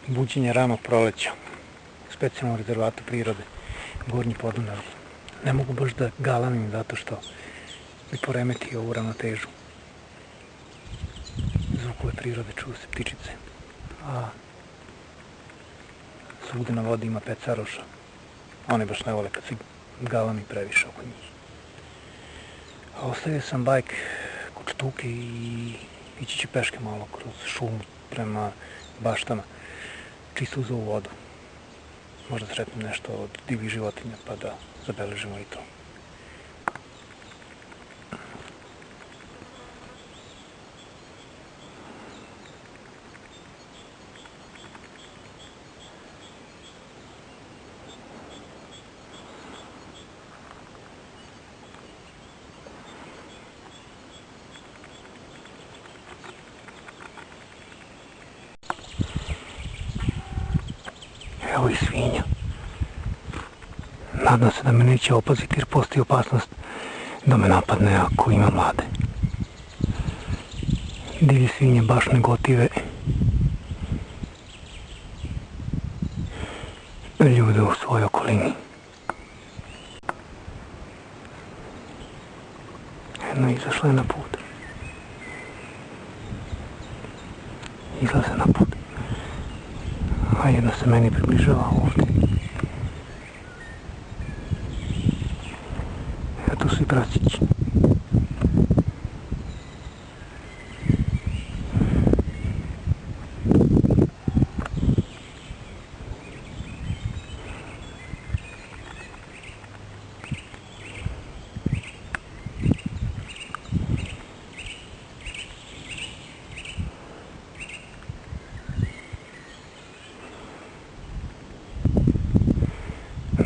buđenje ranog proleća u specijalnom rezervatu prirode Gornji Podunavlje. Ne mogu baš da galamim zato što mi poremeti ovu ravnotežu. Zvukove prirode, čuju se ptičice, a svugde na vodi ima pecaroša. Oni baš ne vole kad se galami previše oko njih. A ostavio sam bajk kod štuke i ići ću peške malo kroz šumu prema baštama, čisto uz ovu vodu. Možda sretnem nešto od divljih životinja pa da zabeležimo i to. Evo i svinja. Nadam se da me neće opaziti jer postoji opasnost da me napadne ako ima mlade. Divlje svinje baš ne gotive ljude u svojoj okolini. Jedna izašla je na put. Izlaze na put. A jedna se meni približava ovdje. Evo tu su i prasići.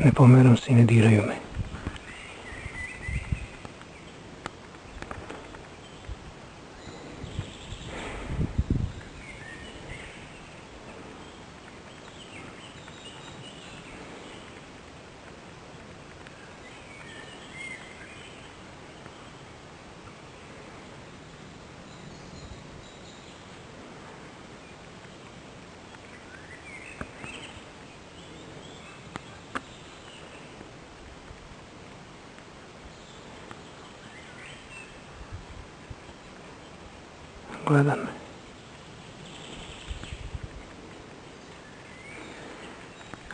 Ne pomeram se i ne diraju me. Gleda me.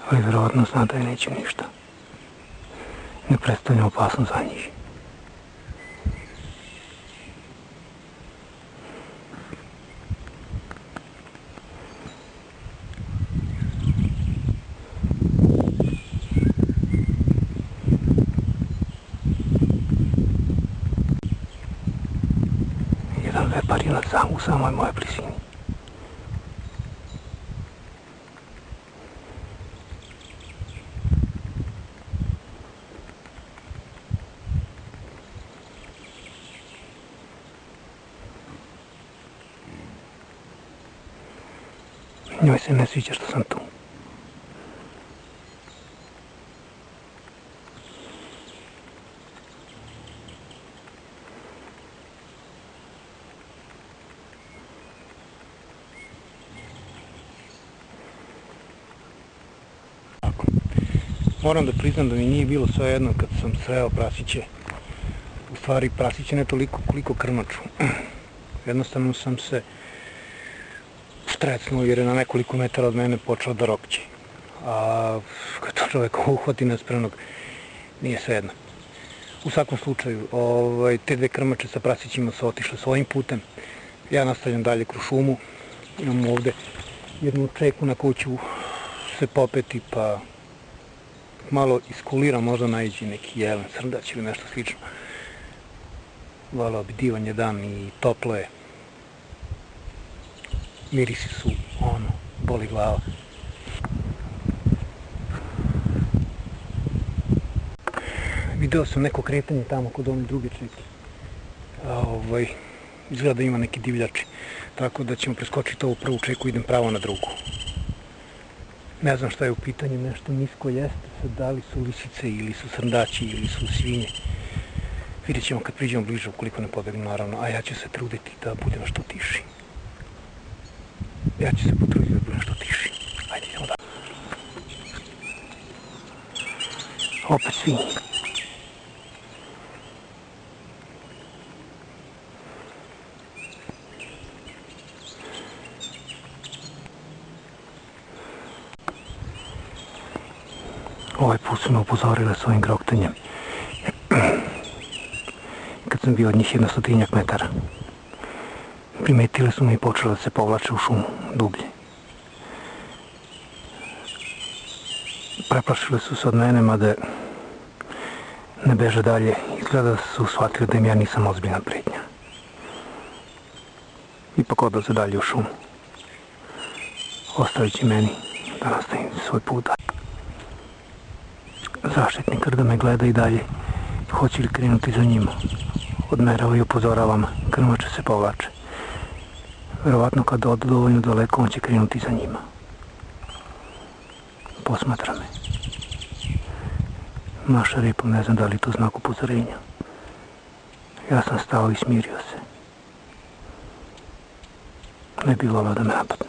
Ali vjerovatno zna da je neće ništa. Ne predstavlja opasnost za njih. Vepar je u samoj moje blizini. Njoj se ne sviđa što sam tu. Moram da priznam da mi nije bilo sve jedno kad sam sreo prasiće. U stvari prasiće ne toliko koliko krmaču. Jednostavno sam se strecnuo jer je na nekoliko metara od mene počeo da rokće. A kad to čovjek uhvati nespremnog, nije sve jedno. U svakom slučaju, te dve krmače sa prasićima su otišle svojim putem. Ja nastavljam dalje kroz šumu. Imam ovde jednu čeku na koju ću se popeti pa malo iskuliram, možda naiđe neki jelen, srndać ili nešto slično. Voleo bi, divan je dan i toplo je. Mirisi su, boli glava. Video sam neko kretanje tamo kod one druge čeke. Izgleda da ima neki divljači. Tako da ćemo preskočiti ovu prvu čeku i idem pravo na drugu. Ne znam šta je u pitanju, nešto nisko jeste, sad da li su lisice ili su srndaći ili su svinje. Vidjet ćemo kad priđemo bliže, ukoliko ne pobegnu naravno, a ja ću se truditi da budem što tiši. Ja ću se potruditi da budem što tiši. Opet svinji. Ovaj put su me upozorile s ovim groktanjem. Kad sam bio od njih 100 metara. Primetili su me i počele da se povlače u šumu dublje. Preplašili su se od mene, mada ne beže dalje. Izgleda da su shvatili da im ja nisam ozbiljna pretnja. Ipak odlaze dalje u šumu, ostavići meni da nastavim svoj put. Zaštitnik Krda me gleda i dalje, hoće li krenuti za njima. Odmerava i upozoravam, krmače se povlače. Verovatno kad odu dovoljno daleko, on će krenuti za njima. Posmatra me. Maša repom, ne znam da li to znak upozorenja. Ja sam stao i smirio se. Ne bi volao da me napadne.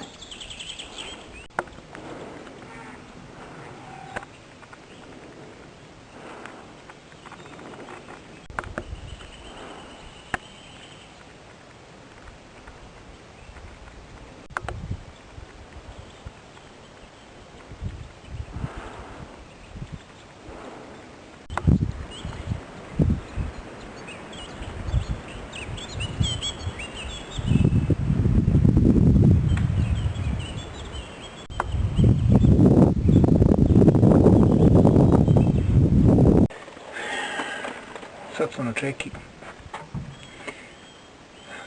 Sad sam na čeki.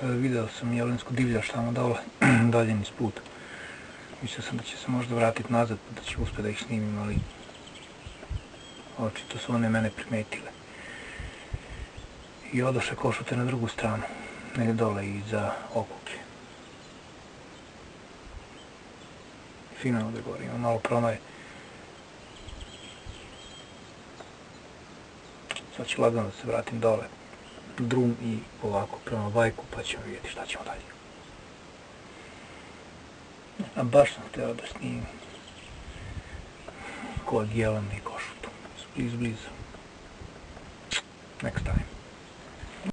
Video sam jelensku divljač tamo dole, dalje niz put. Mislio sam da će se možda vratiti nazad, pa da ću uspjeti da ih snimim, ali očito su one mene primetile. I odoše košute na drugu stranu, negdje dole iza okuplje. Fino ovdje gore, ima malo promaje. Sad ću lagano da se vratim dole, drum i ovako prema bajku, pa ćemo vidjeti šta ćemo dalje. A baš sam htio da snimim kod jelena i košutu, izbliza. Next time.